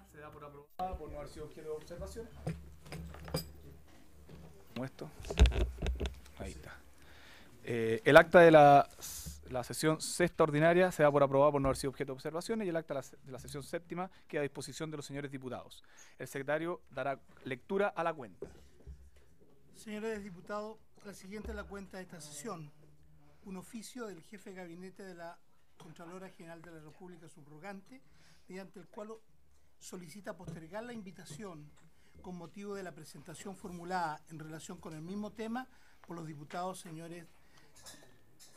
extraordinaria se da por aprobada por no haber sido objeto de observación. Como esto. Ahí está. El acta de la sesión sexta ordinaria se da por aprobada por no haber sido objeto de observaciones y el acta de la sesión séptima queda a disposición de los señores diputados. El secretario dará lectura a la cuenta. Señores diputados, la siguiente es la cuenta de esta sesión. Un oficio del jefe de gabinete de la Contralora General de la República subrogante, mediante el cual solicita postergar la invitación con motivo de la presentación formulada en relación con el mismo tema por los diputados señores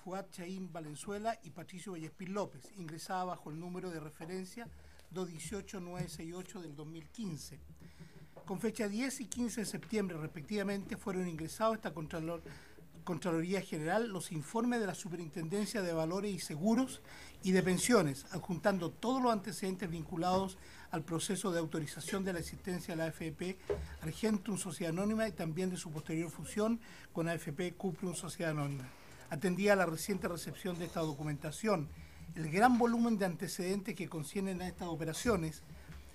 Fuad Chaín Valenzuela y Patricio Vallespín López, ingresada bajo el número de referencia 218968 del 2015. Con fecha 10 y 15 de septiembre, respectivamente, fueron ingresados a esta Contraloría General los informes de la Superintendencia de Valores y Seguros y de Pensiones, adjuntando todos los antecedentes vinculados al proceso de autorización de la existencia de la AFP Argentum Sociedad Anónima y también de su posterior fusión con AFP Cuprum Sociedad Anónima. Atendida la reciente recepción de esta documentación, el gran volumen de antecedentes que concienen a estas operaciones,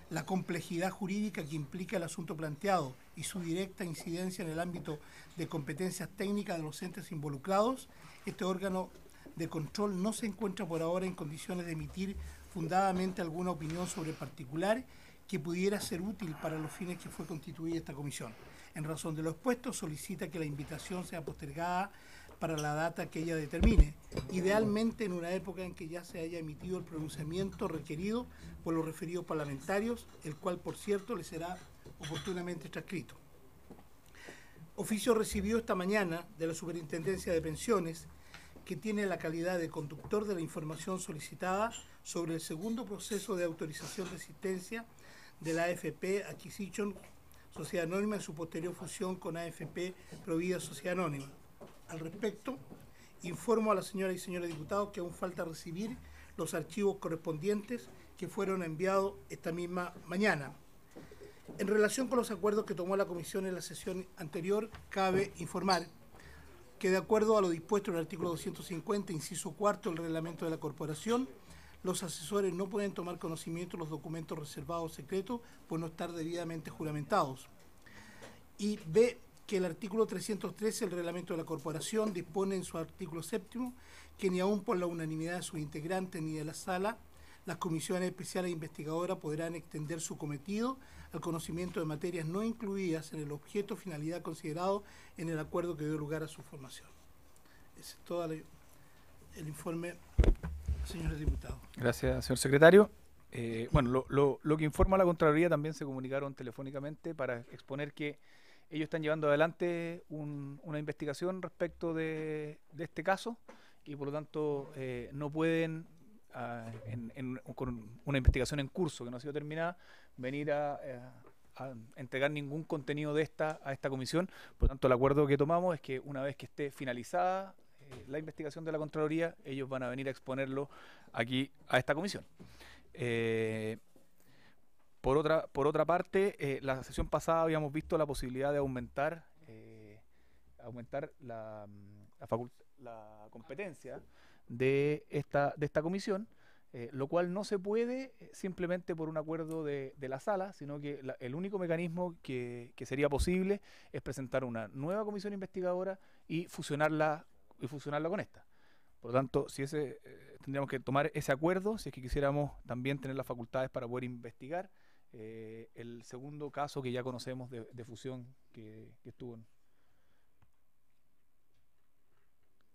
la complejidad jurídica que implica el asunto planteado y su directa incidencia en el ámbito de competencias técnicas de los entes involucrados, este órgano de control no se encuentra por ahora en condiciones de emitir fundadamente alguna opinión sobre el particular que pudiera ser útil para los fines que fue constituida esta comisión. En razón de lo expuesto, solicita que la invitación sea postergada para la data que ella determine, idealmente en una época en que ya se haya emitido el pronunciamiento requerido por los referidos parlamentarios, el cual, por cierto, le será oportunamente transcrito. Oficio recibido esta mañana de la Superintendencia de Pensiones, que tiene la calidad de conductor de la información solicitada sobre el segundo proceso de autorización de existencia de la AFP Acquisition Sociedad Anónima en su posterior fusión con AFP Provida Sociedad Anónima. Al respecto, informo a las señoras y señores diputados que aún falta recibir los archivos correspondientes que fueron enviados esta misma mañana. En relación con los acuerdos que tomó la Comisión en la sesión anterior, cabe informar que de acuerdo a lo dispuesto en el artículo 250, inciso cuarto del reglamento de la Corporación, los asesores no pueden tomar conocimiento de los documentos reservados secretos por no estar debidamente juramentados. Y B, que el artículo 313 del reglamento de la Corporación dispone en su artículo séptimo que ni aun por la unanimidad de sus integrantes ni de la sala, las comisiones especiales investigadoras podrán extender su cometido al conocimiento de materias no incluidas en el objeto o finalidad considerado en el acuerdo que dio lugar a su formación. Ese es todo el informe, señores diputados. Gracias, señor secretario. Bueno, lo que informa la Contraloría también se comunicaron telefónicamente para exponer que ellos están llevando adelante una investigación respecto de este caso y por lo tanto no pueden, con una investigación en curso que no ha sido terminada, venir a entregar ningún contenido de a esta comisión. Por lo tanto, el acuerdo que tomamos es que una vez que esté finalizada la investigación de la Contraloría, ellos van a venir a exponerlo aquí a esta comisión. Por otra parte, la sesión pasada habíamos visto la posibilidad de aumentar la competencia de esta comisión, lo cual no se puede simplemente por un acuerdo de la sala, sino que el único mecanismo que sería posible es presentar una nueva comisión investigadora y fusionarla con esta. Por lo tanto, tendríamos que tomar ese acuerdo si es que quisiéramos también tener las facultades para poder investigar el segundo caso que ya conocemos de fusión que estuvo en...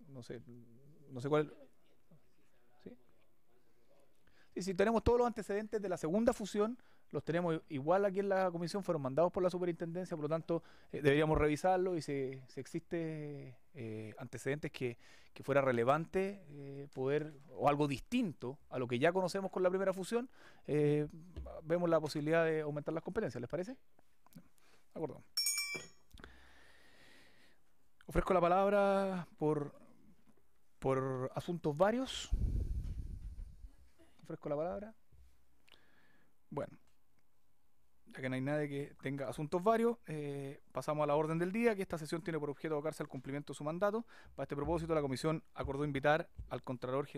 No sé cuál... ¿Sí? Sí, tenemos todos los antecedentes de la segunda fusión, los tenemos igual aquí en la comisión, fueron mandados por la superintendencia, por lo tanto deberíamos revisarlo y si existe antecedentes que fuera relevante poder, o algo distinto a lo que ya conocemos con la primera fusión, vemos la posibilidad de aumentar las competencias, ¿les parece? De acuerdo. Ofrezco la palabra por asuntos varios. Ofrezco la palabra. Bueno, ya que no hay nadie que tenga asuntos varios, pasamos a la orden del día, que esta sesión tiene por objeto abocarse al cumplimiento de su mandato. Para este propósito, la Comisión acordó invitar al Contralor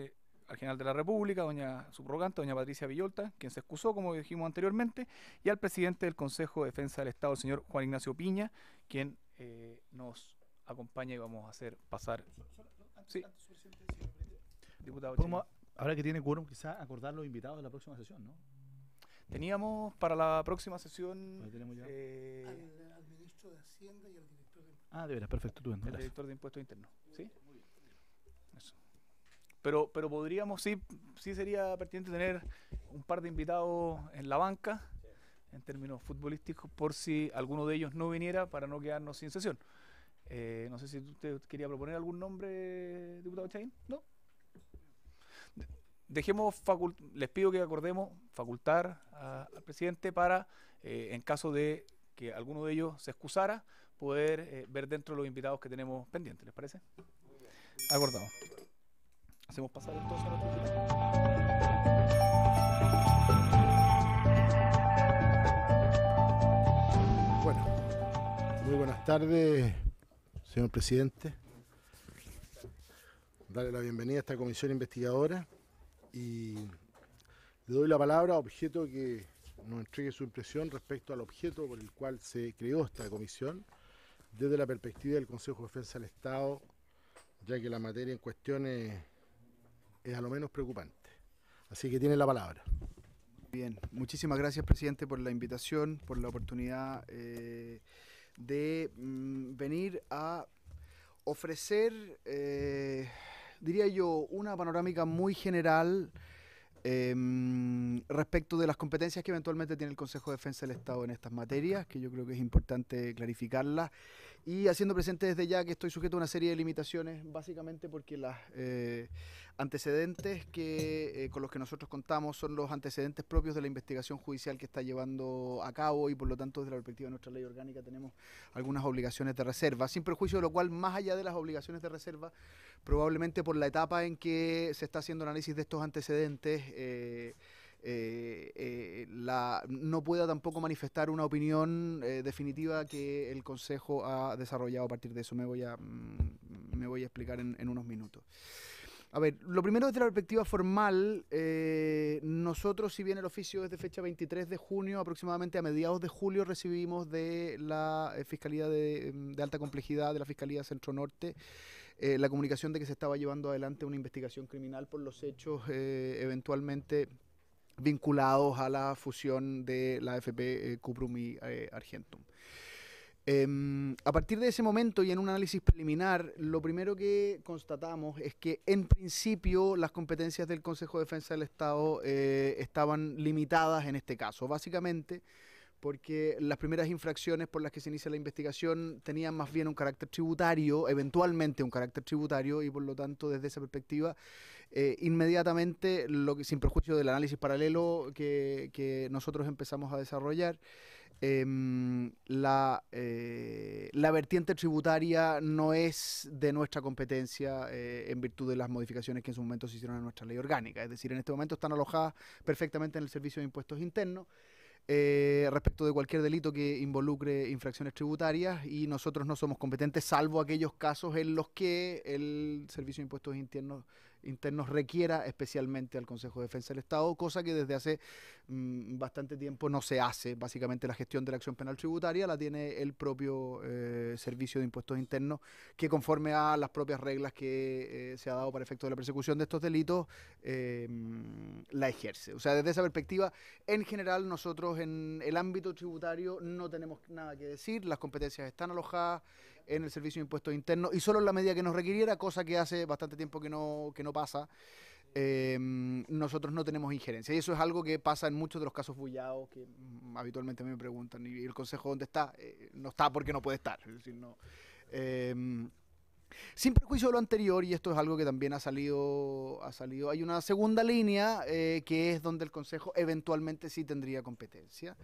al general de la República, doña subrogante, doña Patricia Villolta, quien se excusó, como dijimos anteriormente, y al presidente del Consejo de Defensa del Estado, el señor Juan Ignacio Piña, quien nos acompaña y vamos a hacer pasar. Sí. Diputado Chain. Ahora que tiene quórum, quizás acordar los invitados de la próxima sesión, ¿no? Teníamos para la próxima sesión al ministro de Hacienda y al director de Impuestos. De veras, perfecto. Tú, el director de Impuestos Internos. ¿Sí? Eso. Pero podríamos, sí sería pertinente tener un par de invitados en la banca, en términos futbolísticos, por si alguno de ellos no viniera, para no quedarnos sin sesión. No sé si usted quería proponer algún nombre, diputado Chain. ¿No? Dejemos, les pido que acordemos facultar al presidente para, en caso de que alguno de ellos se excusara, poder ver dentro de los invitados que tenemos pendientes. ¿Les parece? Acordado. Hacemos pasar entonces a nuestro invitado. Bueno, muy buenas tardes, señor presidente. Darle la bienvenida a esta comisión investigadora y le doy la palabra a objeto que nos entregue su impresión respecto al objeto por el cual se creó esta comisión desde la perspectiva del Consejo de Defensa del Estado, ya que la materia en cuestión es a lo menos preocupante. Así que tiene la palabra. Bien, muchísimas gracias, presidente, por la invitación, por la oportunidad de venir a ofrecer, diría yo, una panorámica muy general respecto de las competencias que eventualmente tiene el Consejo de Defensa del Estado en estas materias, que yo creo que es importante clarificarlas, y haciendo presente desde ya que estoy sujeto a una serie de limitaciones, básicamente porque los antecedentes con los que nosotros contamos son los antecedentes propios de la investigación judicial que está llevando a cabo, y por lo tanto desde la perspectiva de nuestra ley orgánica tenemos algunas obligaciones de reserva, sin perjuicio de lo cual, más allá de las obligaciones de reserva, probablemente por la etapa en que se está haciendo análisis de estos antecedentes, no pueda tampoco manifestar una opinión definitiva que el Consejo ha desarrollado a partir de eso. Me voy a explicar en unos minutos. A ver, lo primero desde la perspectiva formal, nosotros, si bien el oficio es de fecha 23 de junio, aproximadamente a mediados de julio recibimos de la Fiscalía de Alta Complejidad, de la Fiscalía Centro Norte, la comunicación de que se estaba llevando adelante una investigación criminal por los hechos eventualmente vinculados a la fusión de la AFP Cuprum y Argentum. A partir de ese momento y en un análisis preliminar, lo primero que constatamos es que en principio las competencias del Consejo de Defensa del Estado estaban limitadas en este caso, básicamente porque las primeras infracciones por las que se inicia la investigación tenían más bien un carácter tributario, eventualmente un carácter tributario, y por lo tanto desde esa perspectiva inmediatamente, sin perjuicio del análisis paralelo que nosotros empezamos a desarrollar, la vertiente tributaria no es de nuestra competencia en virtud de las modificaciones que en su momento se hicieron a nuestra ley orgánica. Es decir, en este momento están alojadas perfectamente en el Servicio de Impuestos Internos respecto de cualquier delito que involucre infracciones tributarias, y nosotros no somos competentes salvo aquellos casos en los que el Servicio de Impuestos Internos requiera especialmente al Consejo de Defensa del Estado, cosa que desde hace bastante tiempo no se hace. Básicamente la gestión de la acción penal tributaria la tiene el propio Servicio de Impuestos Internos, que conforme a las propias reglas que se ha dado para efecto de la persecución de estos delitos, la ejerce. O sea, desde esa perspectiva, en general nosotros en el ámbito tributario no tenemos nada que decir, las competencias están alojadas en el Servicio de Impuestos Internos y solo en la medida que nos requiriera, cosa que hace bastante tiempo que no pasa, nosotros no tenemos injerencia. Y eso es algo que pasa en muchos de los casos bullados que habitualmente me preguntan, ¿y el Consejo dónde está? No está porque no puede estar. Es decir, no. Sin perjuicio de lo anterior, y esto es algo que también ha salido, hay una segunda línea que es donde el Consejo eventualmente sí tendría competencia,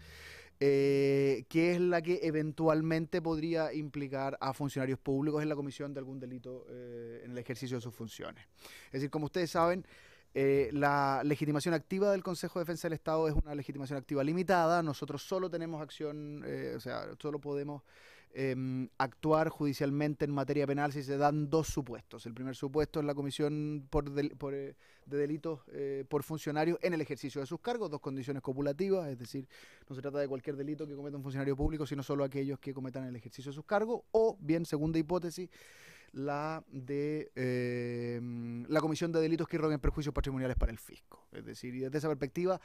que es la que eventualmente podría implicar a funcionarios públicos en la comisión de algún delito en el ejercicio de sus funciones. Es decir, como ustedes saben, la legitimación activa del Consejo de Defensa del Estado es una legitimación activa limitada. Nosotros solo tenemos acción, o sea, solo podemos actuar judicialmente en materia penal si se dan dos supuestos. El primer supuesto es la comisión de delitos por funcionarios en el ejercicio de sus cargos, dos condiciones copulativas, es decir, no se trata de cualquier delito que cometa un funcionario público, sino solo aquellos que cometan el ejercicio de sus cargos, o bien, segunda hipótesis, la de la comisión de delitos que irroguen perjuicios patrimoniales para el fisco. Es decir, y desde esa perspectiva,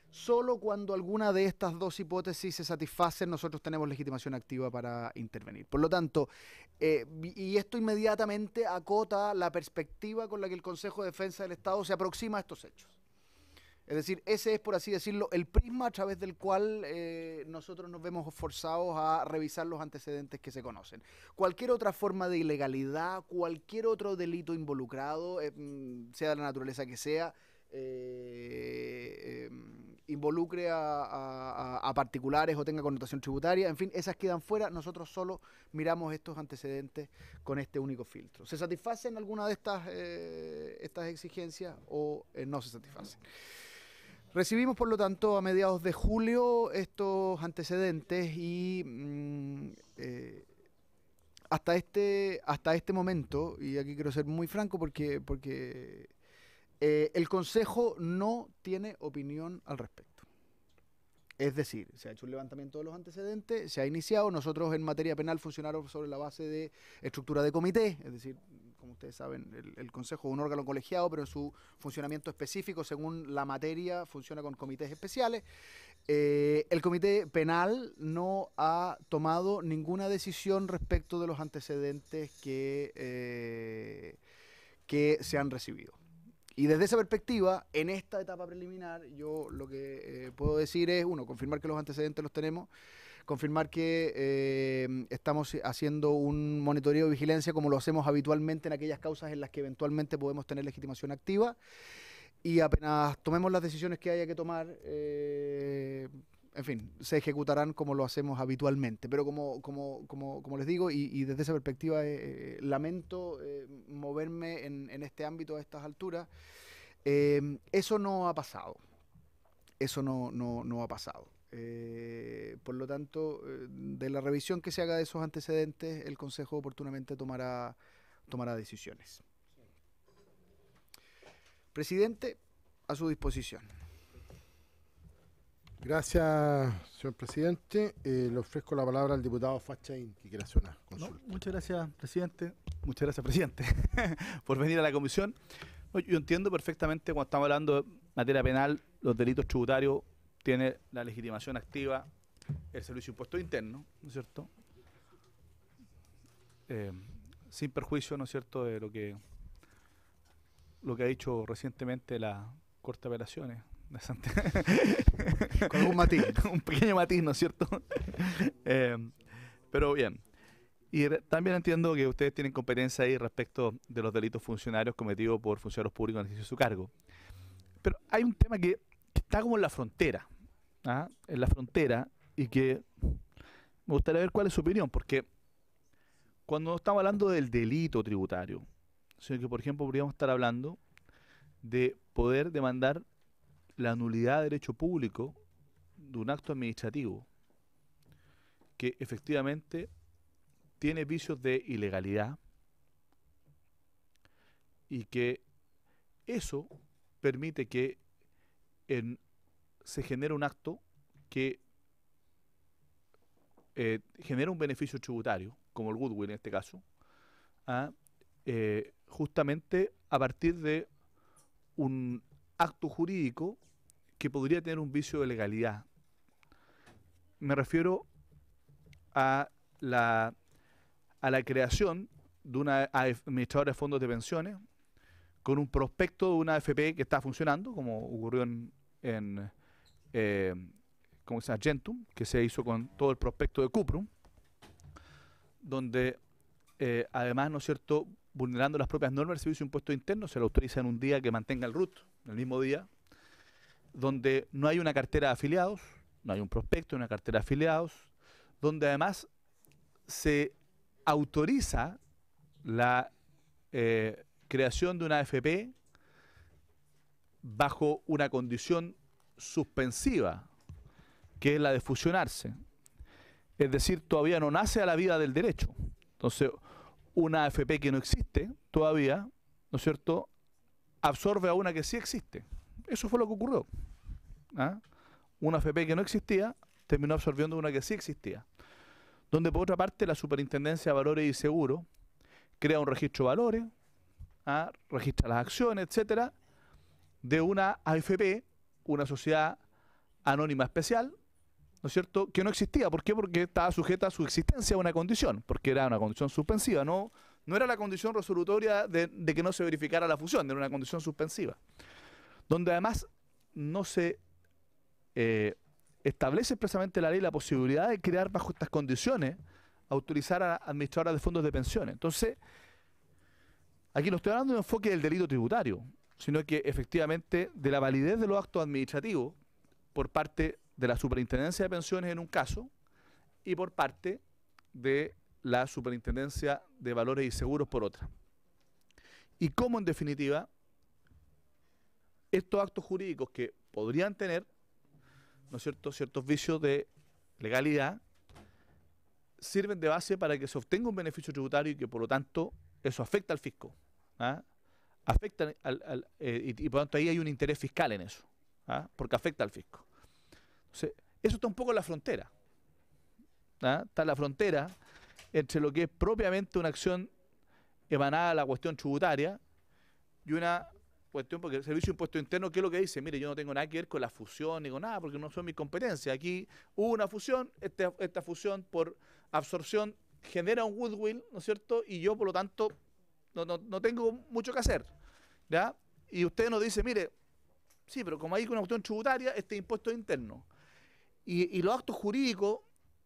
solo cuando alguna de estas dos hipótesis se satisfacen, nosotros tenemos legitimación activa para intervenir. Por lo tanto, y esto inmediatamente acota la perspectiva con la que el Consejo de Defensa del Estado se aproxima a estos hechos. Es decir, ese es, por así decirlo, el prisma a través del cual nosotros nos vemos forzados a revisar los antecedentes que se conocen. Cualquier otra forma de ilegalidad, cualquier otro delito involucrado, sea de la naturaleza que sea, involucre a particulares o tenga connotación tributaria, en fin, esas quedan fuera. Nosotros solo miramos estos antecedentes con este único filtro. ¿Se satisfacen alguna de estas exigencias o no se satisfacen? Recibimos, por lo tanto, a mediados de julio estos antecedentes y hasta este momento, y aquí quiero ser muy franco porque el Consejo no tiene opinión al respecto. Es decir, se ha hecho un levantamiento de los antecedentes, se ha iniciado. Nosotros en materia penal funcionaron sobre la base de estructura de comité, es decir, como ustedes saben, el Consejo es un órgano colegiado, pero en su funcionamiento específico, según la materia, funciona con comités especiales. El Comité Penal no ha tomado ninguna decisión respecto de los antecedentes que se han recibido. Y desde esa perspectiva, en esta etapa preliminar, yo lo que puedo decir es, uno, confirmar que los antecedentes los tenemos, confirmar que estamos haciendo un monitoreo y vigilancia como lo hacemos habitualmente en aquellas causas en las que eventualmente podemos tener legitimación activa, y apenas tomemos las decisiones que haya que tomar, en fin, se ejecutarán como lo hacemos habitualmente. Pero como les digo, y desde esa perspectiva lamento moverme en este ámbito a estas alturas. Eso no ha pasado. Eso no ha pasado. Por lo tanto, de la revisión que se haga de esos antecedentes, el Consejo oportunamente tomará decisiones. Presidente, a su disposición. Gracias, señor presidente. Le ofrezco la palabra al diputado Fachain, que quiere hacer una consulta. Muchas gracias, presidente. Muchas gracias, presidente, por venir a la comisión. Yo entiendo perfectamente cuando estamos hablando de materia penal, los delitos tributarios tiene la legitimación activa el Servicio de Impuestos Internos, ¿no es cierto? Sin perjuicio, ¿no es cierto?, de lo que ha dicho recientemente la Corte de Apelaciones. Con un matiz. Un pequeño matiz, ¿no es cierto? Pero bien. Y también entiendo que ustedes tienen competencia ahí respecto de los delitos funcionarios cometidos por funcionarios públicos en ejercicio de su cargo. Pero hay un tema que está como en la frontera, ¿ah? En la frontera, y que me gustaría ver cuál es su opinión, porque cuando estamos hablando del delito tributario, sino que, por ejemplo, podríamos estar hablando de poder demandar la nulidad de derecho público de un acto administrativo que efectivamente tiene vicios de ilegalidad y que eso permite que se genere un acto que genera un beneficio tributario, como el goodwill en este caso, justamente a partir de un acto jurídico que podría tener un vicio de legalidad. Me refiero a la creación de una administradora de fondos de pensiones con un prospecto de una AFP que está funcionando, como ocurrió en ¿cómo se llama? Argentum, que se hizo con todo el prospecto de Cuprum, donde además, ¿no es cierto?, vulnerando las propias normas del Servicio de Impuestos Internos, se le autoriza en un día que mantenga el RUT, en el mismo día, donde no hay una cartera de afiliados, no hay un prospecto, una cartera de afiliados, donde además se autoriza la creación de una AFP bajo una condición suspensiva, que es la de fusionarse. Es decir, todavía no nace a la vida del derecho. Entonces, una AFP que no existe todavía, ¿no es cierto?, absorbe a una que sí existe. Eso fue lo que ocurrió. ¿Ah? Una AFP que no existía terminó absorbiendo una que sí existía. Donde, por otra parte, la Superintendencia de Valores y Seguros crea un registro de valores, registra las acciones, etcétera, de una AFP, una sociedad anónima especial, ¿no es cierto?, que no existía. ¿Por qué? Porque estaba sujeta a su existencia a una condición, porque era una condición suspensiva, no era la condición resolutoria de que no se verificara la fusión, era una condición suspensiva. Donde además no se establece expresamente la ley la posibilidad de crear bajo estas condiciones, autorizar a administradoras de fondos de pensiones. Entonces, aquí no estoy hablando de un enfoque del delito tributario, sino que efectivamente de la validez de los actos administrativos por parte de la Superintendencia de Pensiones en un caso y por parte de la Superintendencia de Valores y Seguros por otra. Y cómo, en definitiva, estos actos jurídicos que podrían tener, ¿no es cierto?, ciertos vicios de legalidad, sirven de base para que se obtenga un beneficio tributario y que, por lo tanto, eso afecta al fisco. Afecta y por lo tanto ahí hay un interés fiscal en eso, porque afecta al fisco. Entonces, eso está un poco en la frontera. Está en la frontera entre lo que es propiamente una acción emanada de la cuestión tributaria y una cuestión, porque el Servicio de Impuesto Interno, ¿qué es lo que dice? Mire, yo no tengo nada que ver con la fusión ni con nada, porque no son mis competencias. Aquí hubo una fusión, esta fusión por absorción genera un goodwill, ¿no es cierto? Y yo, por lo tanto, no tengo mucho que hacer, ¿ya? Y usted nos dice, mire, sí, pero como hay una cuestión tributaria, este impuesto es interno. Y los actos jurídicos,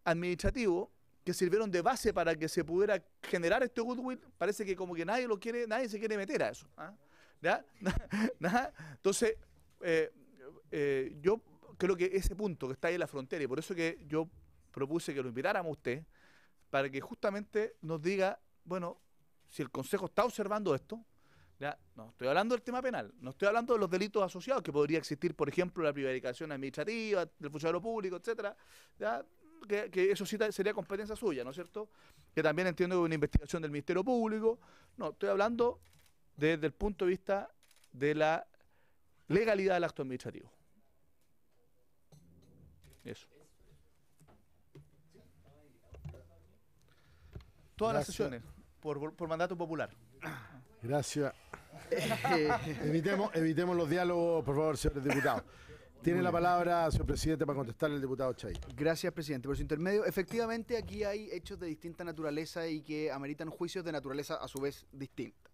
administrativos, que sirvieron de base para que se pudiera generar este goodwill, parece que como que nadie se quiere meter a eso. ¿Ya? Entonces, yo creo que ese punto que está ahí en la frontera, y por eso que yo propuse que lo invitáramos a usted, para que justamente nos diga, bueno, si el Consejo está observando esto, ¿ya? No estoy hablando del tema penal, no estoy hablando de los delitos asociados que podría existir, por ejemplo, la prevaricación administrativa del funcionario público, etcétera, ¿ya? Que eso sí sería competencia suya, ¿no es cierto? Que también entiendo que es una investigación del Ministerio Público. No, estoy hablando desde el punto de vista de la legalidad del acto administrativo. Eso. Todas las sesiones, por mandato popular. Gracias. Evitemos los diálogos, por favor, señores diputados. Tiene la palabra, señor presidente, para contestarle al diputado Chay. Gracias, presidente, por su intermedio. Efectivamente, aquí hay hechos de distinta naturaleza y que ameritan juicios de naturaleza a su vez distinta.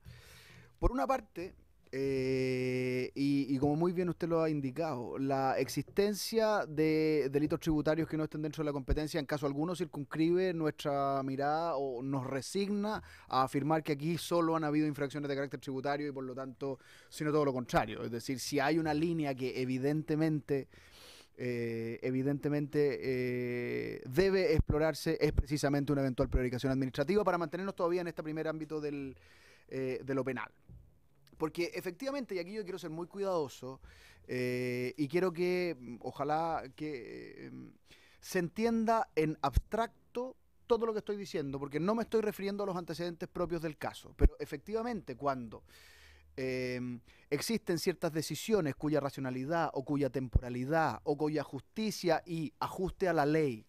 Por una parte, y como muy bien usted lo ha indicado, la existencia de delitos tributarios que no estén dentro de la competencia, en caso alguno, circunscribe nuestra mirada o nos resigna a afirmar que aquí solo han habido infracciones de carácter tributario y por lo tanto, sino todo lo contrario. Es decir, si hay una línea que evidentemente debe explorarse, es precisamente una eventual prevaricación administrativa para mantenernos todavía en este primer ámbito de lo penal. Porque efectivamente, y aquí yo quiero ser muy cuidadoso, y quiero que, ojalá que se entienda en abstracto todo lo que estoy diciendo, porque no me estoy refiriendo a los antecedentes propios del caso, pero efectivamente cuando existen ciertas decisiones cuya racionalidad o cuya temporalidad o cuya justicia y ajuste a la ley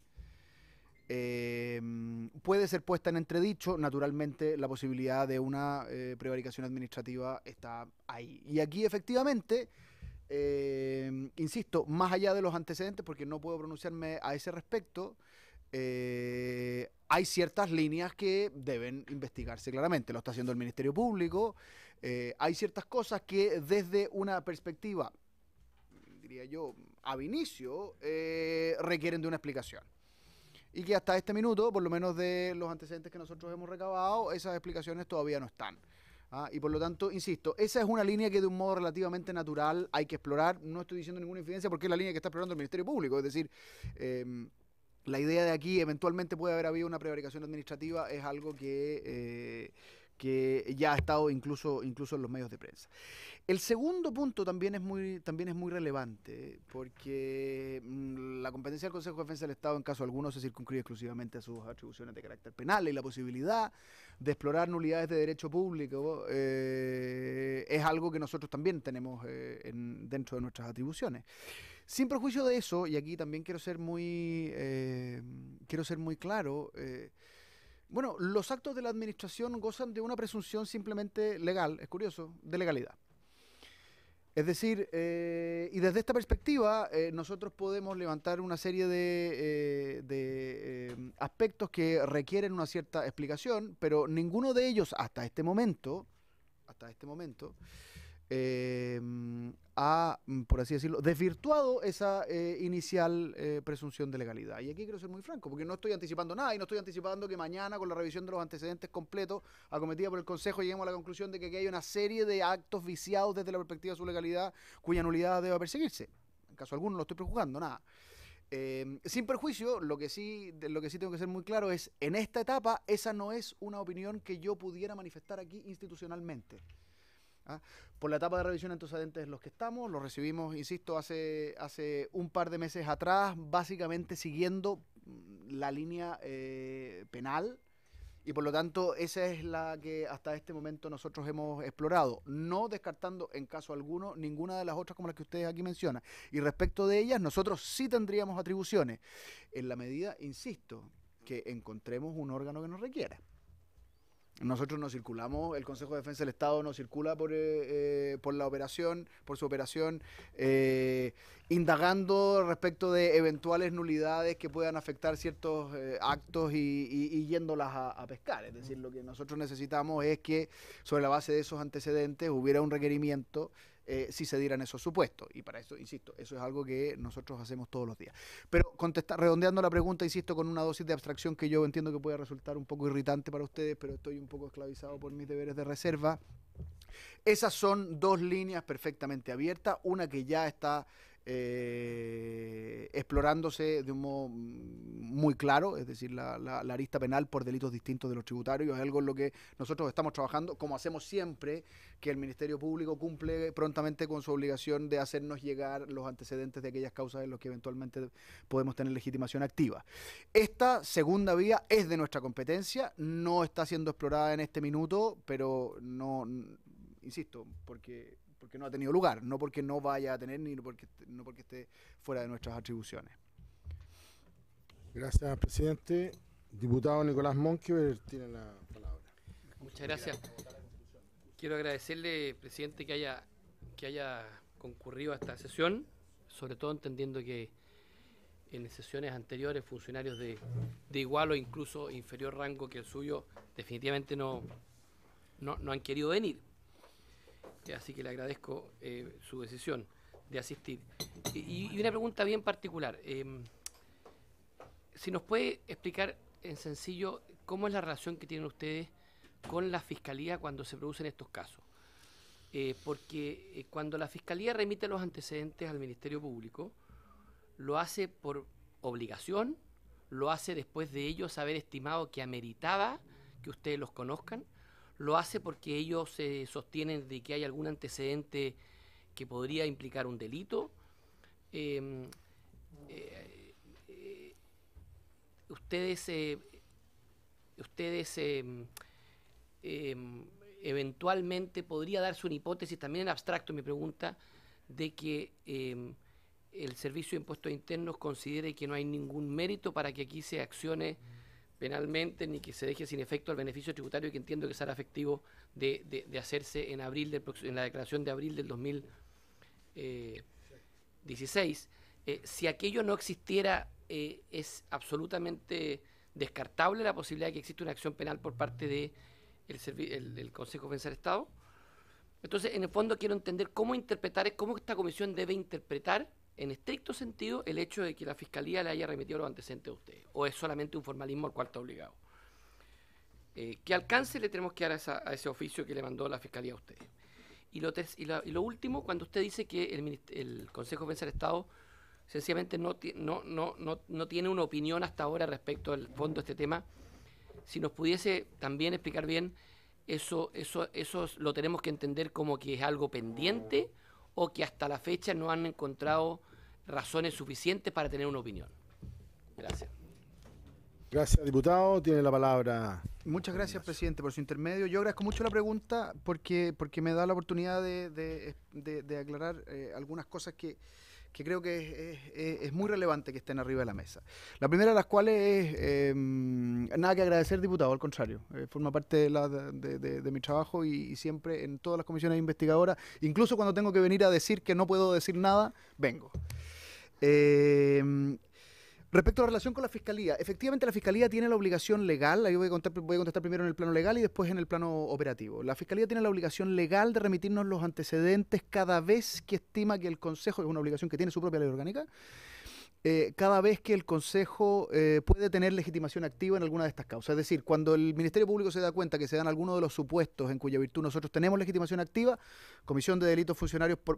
puede ser puesta en entredicho, naturalmente la posibilidad de una prevaricación administrativa está ahí. Y aquí efectivamente, insisto, más allá de los antecedentes, porque no puedo pronunciarme a ese respecto, hay ciertas líneas que deben investigarse claramente. Lo está haciendo el Ministerio Público. Hay ciertas cosas que desde una perspectiva, diría yo, ab inicio, requieren de una explicación. Y que hasta este minuto, por lo menos de los antecedentes que nosotros hemos recabado, esas explicaciones todavía no están. Y por lo tanto, insisto, esa es una línea que de un modo relativamente natural hay que explorar. No estoy diciendo ninguna infidencia porque es la línea que está explorando el Ministerio Público. Es decir, la idea de aquí, eventualmente puede haber habido una prevaricación administrativa, es algo que que ya ha estado incluso en los medios de prensa. El segundo punto también es muy relevante, porque la competencia del Consejo de Defensa del Estado en caso alguno se circunscribe exclusivamente a sus atribuciones de carácter penal, y la posibilidad de explorar nulidades de derecho público es algo que nosotros también tenemos dentro de nuestras atribuciones. Sin perjuicio de eso, y aquí también quiero ser muy claro, bueno, los actos de la administración gozan de una presunción simplemente legal, es curioso, de legalidad. Es decir, y desde esta perspectiva nosotros podemos levantar una serie de aspectos que requieren una cierta explicación, pero ninguno de ellos hasta este momento, ha, por así decirlo, desvirtuado esa inicial presunción de legalidad. Y aquí quiero ser muy franco, porque no estoy anticipando nada, y no estoy anticipando que mañana, con la revisión de los antecedentes completos acometida por el Consejo, lleguemos a la conclusión de que aquí hay una serie de actos viciados desde la perspectiva de su legalidad, cuya nulidad deba perseguirse. En caso alguno no lo estoy prejuzgando, nada. Sin perjuicio, lo que sí tengo que ser muy claro es, en esta etapa, esa no es una opinión que yo pudiera manifestar aquí institucionalmente. Por la etapa de revisión de antecedentes en los que estamos, lo recibimos, insisto, hace un par de meses atrás, básicamente siguiendo la línea penal, y por lo tanto esa es la que hasta este momento nosotros hemos explorado, no descartando en caso alguno ninguna de las otras como las que ustedes aquí mencionan. Y respecto de ellas, nosotros sí tendríamos atribuciones, en la medida, insisto, que encontremos un órgano que nos requiera. Nosotros no circulamos, el Consejo de Defensa del Estado no circula por su operación, indagando respecto de eventuales nulidades que puedan afectar ciertos actos y yéndolas a pescar. Es decir, lo que nosotros necesitamos es que sobre la base de esos antecedentes hubiera un requerimiento si se dieran esos supuestos. Y para eso, insisto, eso es algo que nosotros hacemos todos los días. Pero redondeando la pregunta, insisto, con una dosis de abstracción que yo entiendo que puede resultar un poco irritante para ustedes, pero estoy un poco esclavizado por mis deberes de reserva. Esas son dos líneas perfectamente abiertas, una que ya está explorándose de un modo muy claro, es decir, la arista penal por delitos distintos de los tributarios, es algo en lo que nosotros estamos trabajando, como hacemos siempre que el Ministerio Público cumple prontamente con su obligación de hacernos llegar los antecedentes de aquellas causas en las que eventualmente podemos tener legitimación activa. Esta segunda vía es de nuestra competencia, no está siendo explorada en este minuto, pero no, insisto, porque no ha tenido lugar, no porque no vaya a tener, ni porque esté fuera de nuestras atribuciones. Gracias, presidente. Diputado Nicolás Monkever tiene la palabra. Muchas gracias. Quiero agradecerle, presidente, que haya concurrido a esta sesión, sobre todo entendiendo que en sesiones anteriores funcionarios de igual o incluso inferior rango que el suyo definitivamente no han querido venir. Así que le agradezco su decisión de asistir. Y una pregunta bien particular. Si nos puede explicar en sencillo cómo es la relación que tienen ustedes con la Fiscalía cuando se producen estos casos. Porque cuando la Fiscalía remite los antecedentes al Ministerio Público, lo hace por obligación, lo hace después de ellos haber estimado que ameritaba que ustedes los conozcan, lo hace porque ellos se sostienen de que hay algún antecedente que podría implicar un delito. Ustedes eventualmente podría darse una hipótesis, también en abstracto mi pregunta, de que el Servicio de Impuestos Internos considere que no hay ningún mérito para que aquí se accione penalmente, ni que se deje sin efecto el beneficio tributario, que entiendo que será efectivo de hacerse en la declaración de abril del 2016. Si aquello no existiera, es absolutamente descartable la posibilidad de que exista una acción penal por parte del Consejo de Defensa del Estado. Entonces, en el fondo quiero entender cómo esta comisión debe interpretar en estricto sentido el hecho de que la Fiscalía le haya remitido los antecedentes a ustedes, o es solamente un formalismo al cual está obligado. ¿Qué alcance le tenemos que dar a ese oficio que le mandó la Fiscalía a ustedes? Y lo último, cuando usted dice que el Consejo de Defensa del Estado sencillamente no tiene una opinión hasta ahora respecto al fondo de este tema, si nos pudiese también explicar bien eso lo tenemos que entender como que es algo pendiente o que hasta la fecha no han encontrado razones suficientes para tener una opinión. Gracias. Gracias, diputado. Tiene la palabra. Muchas gracias, presidente, por su intermedio. Yo agradezco mucho la pregunta porque me da la oportunidad de aclarar algunas cosas que creo que es muy relevante que estén arriba de la mesa. La primera de las cuales es nada que agradecer, diputado, al contrario. Forma parte de mi trabajo y siempre en todas las comisiones investigadoras, incluso cuando tengo que venir a decir que no puedo decir nada, vengo. Respecto a la relación con la Fiscalía, efectivamente la Fiscalía tiene la obligación legal, ahí voy a contestar primero en el plano legal y después en el plano operativo. La Fiscalía tiene la obligación legal de remitirnos los antecedentes cada vez que estima que el Consejo, es una obligación que tiene su propia ley orgánica, cada vez que el Consejo puede tener legitimación activa en alguna de estas causas. Es decir, cuando el Ministerio Público se da cuenta que se dan algunos de los supuestos en cuya virtud nosotros tenemos legitimación activa, Comisión de Delitos Funcionarios, por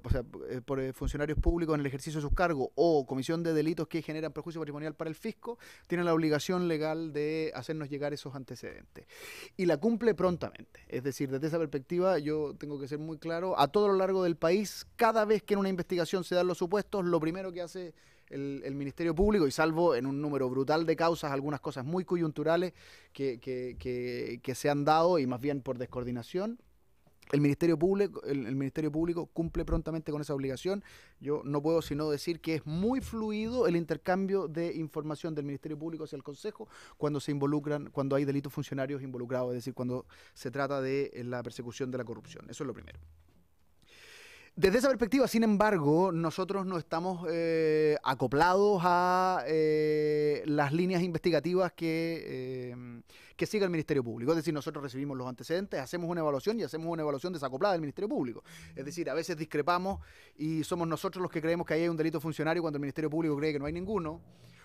funcionarios públicos en el ejercicio de sus cargos o Comisión de Delitos que generan perjuicio patrimonial para el fisco, tienen la obligación legal de hacernos llegar esos antecedentes. Y la cumple prontamente. Es decir, desde esa perspectiva yo tengo que ser muy claro, a todo lo largo del país, cada vez que en una investigación se dan los supuestos, lo primero que hace el Ministerio Público, y salvo en un número brutal de causas, algunas cosas muy coyunturales que se han dado y más bien por descoordinación, el Ministerio Público cumple prontamente con esa obligación. Yo no puedo sino decir que es muy fluido el intercambio de información del Ministerio Público hacia el Consejo cuando hay delitos funcionarios involucrados, es decir, cuando se trata de la persecución de la corrupción. Eso es lo primero. Desde esa perspectiva, sin embargo, nosotros no estamos acoplados a las líneas investigativas que siga el Ministerio Público. Es decir, nosotros recibimos los antecedentes, hacemos una evaluación y hacemos una evaluación desacoplada del Ministerio Público. Es decir, a veces discrepamos y somos nosotros los que creemos que ahí hay un delito funcionario cuando el Ministerio Público cree que no hay ninguno.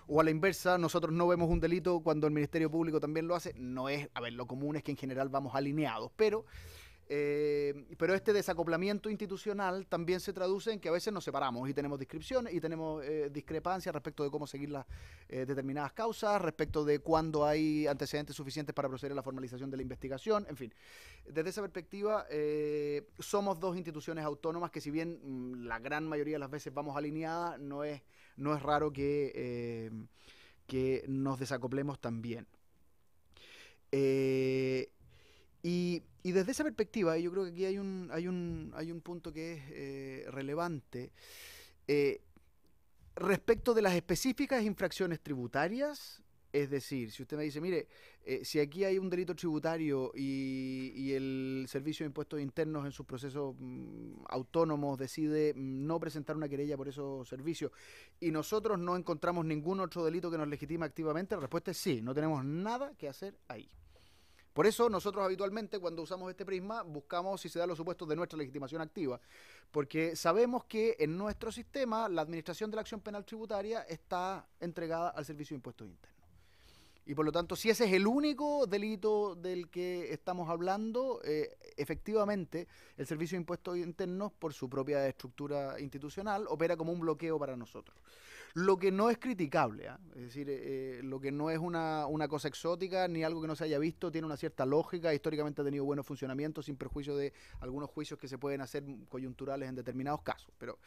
O a la inversa, nosotros no vemos un delito cuando el Ministerio Público también lo hace. No es, lo común es que en general vamos alineados, pero este desacoplamiento institucional también se traduce en que a veces nos separamos y tenemos descripciones y tenemos discrepancias respecto de cómo seguir las determinadas causas, respecto de cuándo hay antecedentes suficientes para proceder a la formalización de la investigación, en fin. Desde esa perspectiva, somos dos instituciones autónomas que si bien la gran mayoría de las veces vamos alineadas, no es raro que nos desacoplemos también. Y desde esa perspectiva, yo creo que aquí hay un punto que es relevante. Respecto de las específicas infracciones tributarias, es decir, si usted me dice, mire, si aquí hay un delito tributario y el Servicio de Impuestos Internos en sus procesos autónomos decide no presentar una querella por esos servicios y nosotros no encontramos ningún otro delito que nos legitima activamente, la respuesta es sí, no tenemos nada que hacer ahí. Por eso nosotros habitualmente cuando usamos este prisma buscamos si se dan los supuestos de nuestra legitimación activa, porque sabemos que en nuestro sistema la administración de la acción penal tributaria está entregada al Servicio de Impuestos Internos. Y por lo tanto, si ese es el único delito del que estamos hablando, efectivamente el Servicio de Impuestos Internos, por su propia estructura institucional, opera como un bloqueo para nosotros. Lo que no es criticable, es decir, lo que no es una cosa exótica ni algo que no se haya visto, tiene una cierta lógica, históricamente ha tenido buenos funcionamientos sin perjuicio de algunos juicios que se pueden hacer coyunturales en determinados casos. Pero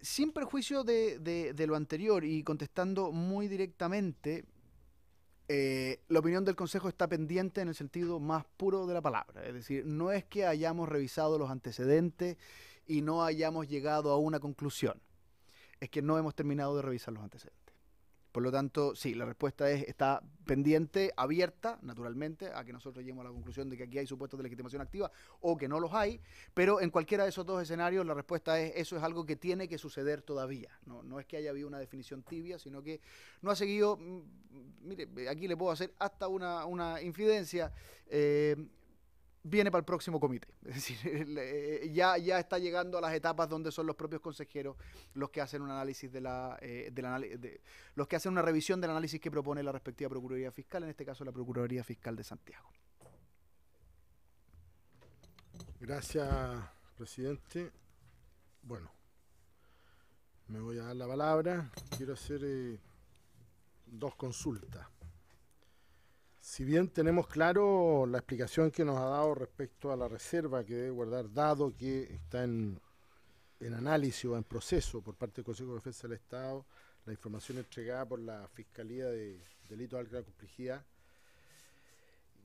sin perjuicio de lo anterior y contestando muy directamente, la opinión del Consejo está pendiente en el sentido más puro de la palabra. Es decir, no es que hayamos revisado los antecedentes y no hayamos llegado a una conclusión. Es que no hemos terminado de revisar los antecedentes. Por lo tanto, sí, la respuesta está pendiente, abierta, naturalmente, a que nosotros lleguemos a la conclusión de que aquí hay supuestos de legitimación activa o que no los hay, pero en cualquiera de esos dos escenarios la respuesta es eso es algo que tiene que suceder todavía. No es que haya habido una definición tibia, sino que no ha seguido, mire, aquí le puedo hacer hasta una infidencia, viene para el próximo comité. Es decir, ya está llegando a las etapas donde son los propios consejeros los que hacen un análisis los que hacen una revisión del análisis que propone la respectiva Procuraduría Fiscal, en este caso la Procuraduría Fiscal de Santiago. Gracias, presidente. Bueno, me voy a dar la palabra. Quiero hacer dos consultas. Si bien tenemos claro la explicación que nos ha dado respecto a la reserva que debe guardar, dado que está en análisis o en proceso por parte del Consejo de Defensa del Estado, la información entregada por la Fiscalía de Delitos de Alta Complejidad,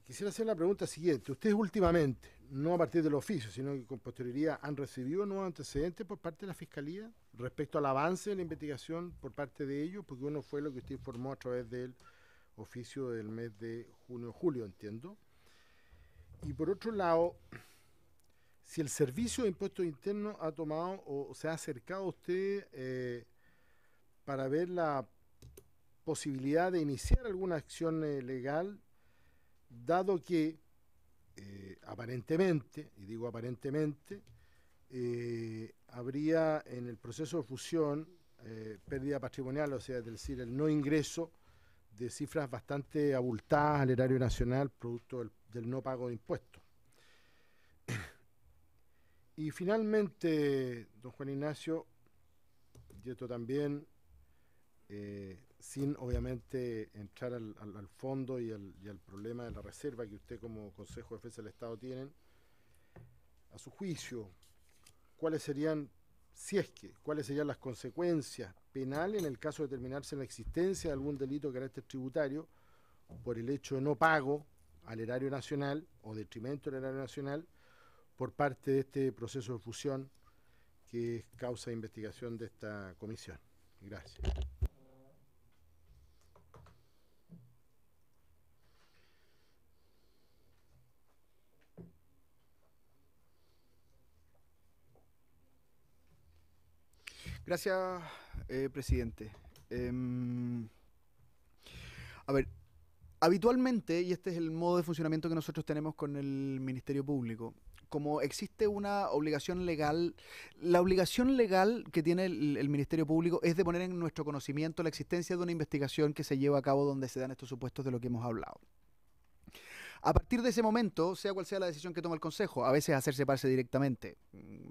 quisiera hacer la pregunta siguiente. Ustedes últimamente, no a partir del oficio, sino que con posterioridad, ¿han recibido nuevos antecedentes por parte de la Fiscalía respecto al avance de la investigación por parte de ellos? Porque uno fue lo que usted informó a través del oficio del mes de junio-julio, entiendo. Y por otro lado, si el Servicio de Impuestos Internos ha tomado o se ha acercado a usted para ver la posibilidad de iniciar alguna acción legal, dado que aparentemente, y digo aparentemente, habría en el proceso de fusión pérdida patrimonial, o sea, es decir, el no ingreso de cifras bastante abultadas al erario nacional producto del no pago de impuestos. Y finalmente, don Juan Ignacio, y esto también, sin obviamente entrar al fondo y al problema de la reserva que usted como Consejo de Defensa del Estado tienen, a su juicio, ¿cuáles serían, si es que, cuáles serían las consecuencias penales en el caso de determinarse la existencia de algún delito de carácter tributario por el hecho de no pago al erario nacional o detrimento del erario nacional por parte de este proceso de fusión que es causa de investigación de esta comisión? Gracias. Gracias, presidente. A ver, habitualmente, y este es el modo de funcionamiento que nosotros tenemos con el Ministerio Público, como existe una obligación legal, la obligación legal que tiene el Ministerio Público es de poner en nuestro conocimiento la existencia de una investigación que se lleva a cabo donde se dan estos supuestos de lo que hemos hablado. A partir de ese momento, sea cual sea la decisión que toma el Consejo, a veces hacerse parce directamente,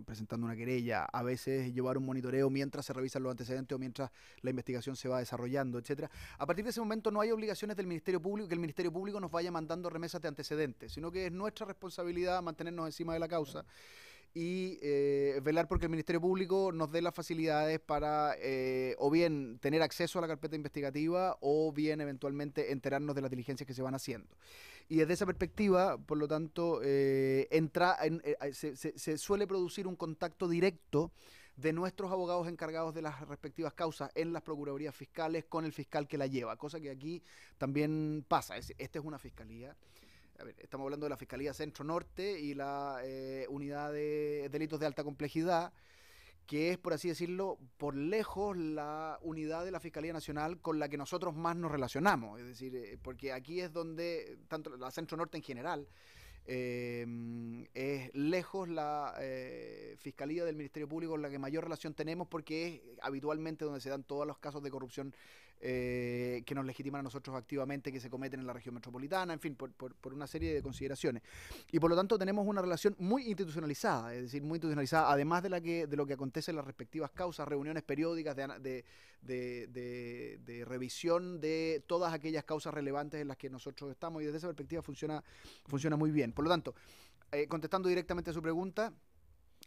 presentando una querella, a veces llevar un monitoreo mientras se revisan los antecedentes o mientras la investigación se va desarrollando, etcétera. A partir de ese momento no hay obligaciones del Ministerio Público que el Ministerio Público nos vaya mandando remesas de antecedentes, sino que es nuestra responsabilidad mantenernos encima de la causa y velar porque el Ministerio Público nos dé las facilidades para o bien tener acceso a la carpeta investigativa o bien eventualmente enterarnos de las diligencias que se van haciendo. Y desde esa perspectiva, por lo tanto, se suele producir un contacto directo de nuestros abogados encargados de las respectivas causas en las procuradurías fiscales con el fiscal que la lleva, cosa que aquí también pasa. Esta es una fiscalía. A ver, estamos hablando de la Fiscalía Centro Norte y la Unidad de Delitos de Alta Complejidad, que es, por así decirlo, por lejos la unidad de la Fiscalía Nacional con la que nosotros más nos relacionamos. Es decir, porque aquí es donde, tanto la Centro Norte en general, es lejos la Fiscalía del Ministerio Público con la que mayor relación tenemos, porque es habitualmente donde se dan todos los casos de corrupción que nos legitiman a nosotros activamente, que se cometen en la región metropolitana, en fin, por una serie de consideraciones. Y por lo tanto tenemos una relación muy institucionalizada, es decir, muy institucionalizada, además de lo que acontece en las respectivas causas, reuniones periódicas de revisión de todas aquellas causas relevantes en las que nosotros estamos, y desde esa perspectiva funciona muy bien. Por lo tanto, contestando directamente a su pregunta,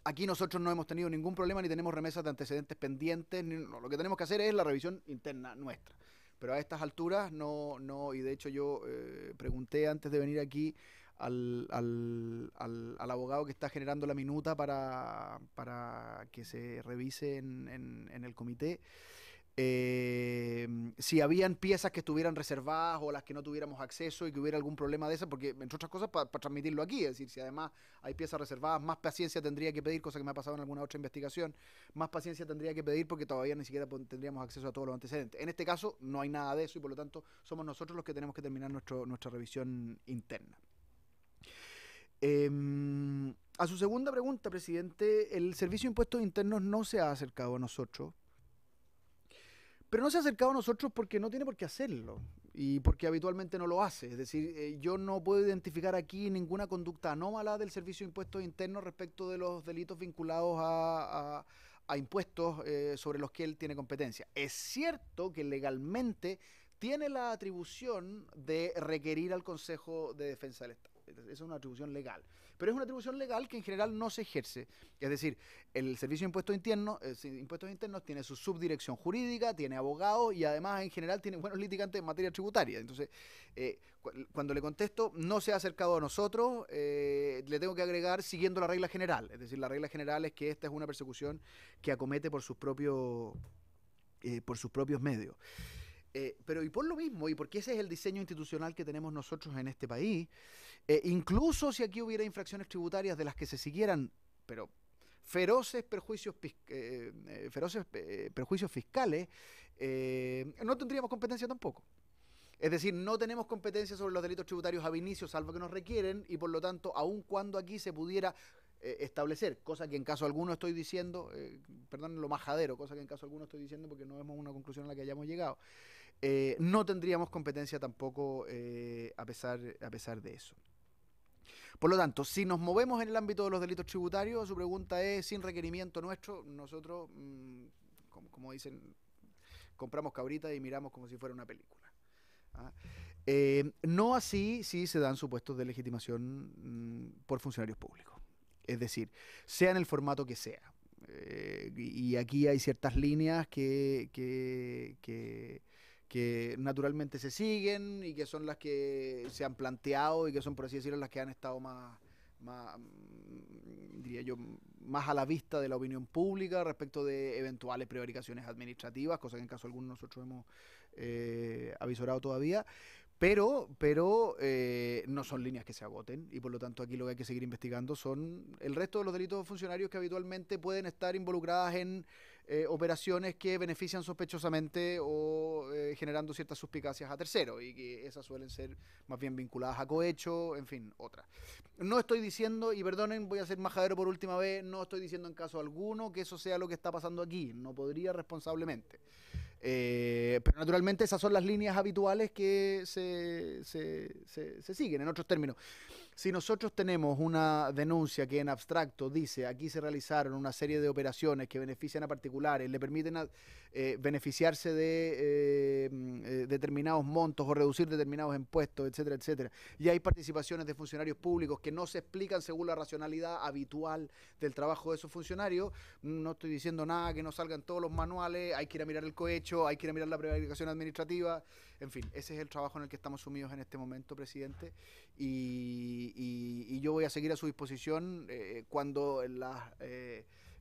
aquí nosotros no hemos tenido ningún problema ni tenemos remesas de antecedentes pendientes. Lo que tenemos que hacer es la revisión interna nuestra. Pero a estas alturas no, y de hecho yo pregunté antes de venir aquí al abogado que está generando la minuta para que se revise en el comité. Si habían piezas que estuvieran reservadas o las que no tuviéramos acceso y que hubiera algún problema de eso, porque entre otras cosas para transmitirlo aquí, es decir, si además hay piezas reservadas, más paciencia tendría que pedir, cosa que me ha pasado en alguna otra investigación, más paciencia tendría que pedir porque todavía ni siquiera tendríamos acceso a todos los antecedentes. En este caso no hay nada de eso y por lo tanto somos nosotros los que tenemos que terminar nuestra revisión interna. A su segunda pregunta, presidente, el Servicio de Impuestos Internos no se ha acercado a nosotros. Pero no se ha acercado a nosotros porque no tiene por qué hacerlo y porque habitualmente no lo hace. Es decir, yo no puedo identificar aquí ninguna conducta anómala del Servicio de Impuestos Internos respecto de los delitos vinculados a impuestos sobre los que él tiene competencia. Es cierto que legalmente tiene la atribución de requerir al Consejo de Defensa del Estado. Esa es una atribución legal. Pero es una atribución legal que en general no se ejerce. Es decir, el Servicio de Impuestos Internos tiene su subdirección jurídica, tiene abogados y además en general tiene buenos litigantes en materia tributaria. Entonces, cuando le contesto, no se ha acercado a nosotros, le tengo que agregar siguiendo la regla general. Es decir, la regla general es que esta es una persecución que acomete por sus propios medios. Pero y por lo mismo, y porque ese es el diseño institucional que tenemos nosotros en este país, incluso si aquí hubiera infracciones tributarias de las que se siguieran, pero feroces perjuicios fiscales, no tendríamos competencia tampoco. Es decir, no tenemos competencia sobre los delitos tributarios ab initio, salvo que nos requieren, y por lo tanto, aun cuando aquí se pudiera establecer, cosa que en caso alguno estoy diciendo, perdón, lo majadero, cosa que en caso alguno estoy diciendo porque no vemos una conclusión a la que hayamos llegado, no tendríamos competencia tampoco a pesar de eso. Por lo tanto, si nos movemos en el ámbito de los delitos tributarios, su pregunta es, sin requerimiento nuestro, nosotros, como dicen, compramos cabritas y miramos como si fuera una película. ¿Ah? No así si se dan supuestos de legitimación por funcionarios públicos. Es decir, sea en el formato que sea. Y aquí hay ciertas líneas que naturalmente se siguen y que son las que se han planteado y que son, por así decirlo, las que han estado diría yo, más a la vista de la opinión pública respecto de eventuales prevaricaciones administrativas, cosa que en caso alguno nosotros hemos avisorado todavía. Pero no son líneas que se agoten y por lo tanto aquí lo que hay que seguir investigando son el resto de los delitos funcionarios que habitualmente pueden estar involucradas en operaciones que benefician sospechosamente o generando ciertas suspicacias a terceros y que esas suelen ser más bien vinculadas a cohecho, en fin, otras. No estoy diciendo, y perdonen, voy a ser majadero por última vez, no estoy diciendo en caso alguno que eso sea lo que está pasando aquí, no podría responsablemente. Pero naturalmente esas son las líneas habituales que se siguen. En otros términos, si nosotros tenemos una denuncia que en abstracto dice aquí se realizaron una serie de operaciones que benefician a particulares, le permiten beneficiarse de determinados montos o reducir determinados impuestos, etcétera, etcétera, y hay participaciones de funcionarios públicos que no se explican según la racionalidad habitual del trabajo de esos funcionarios, no estoy diciendo nada que no salgan todos los manuales, hay que ir a mirar el cohecho, hay que ir a mirar la prevaricación administrativa, en fin, ese es el trabajo en el que estamos sumidos en este momento, presidente, y yo voy a seguir a su disposición cuando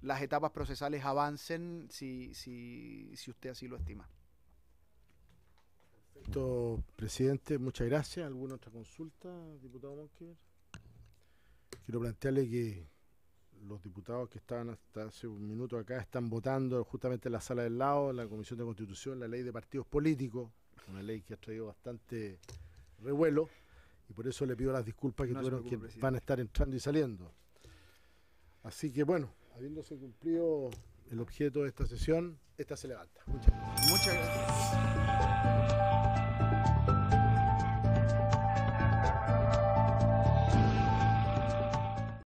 las etapas procesales avancen, si usted así lo estima. Perfecto, presidente, muchas gracias. ¿Alguna otra consulta, diputado Monkever? Quiero plantearle que los diputados que estaban hasta hace un minuto acá están votando justamente en la sala del lado, en la Comisión de Constitución, la ley de partidos políticos, una ley que ha traído bastante revuelo, y por eso le pido las disculpas que tuvieron que van a estar entrando y saliendo. Así que bueno, habiéndose cumplido el objeto de esta sesión, esta se levanta. Muchas gracias. Muchas gracias.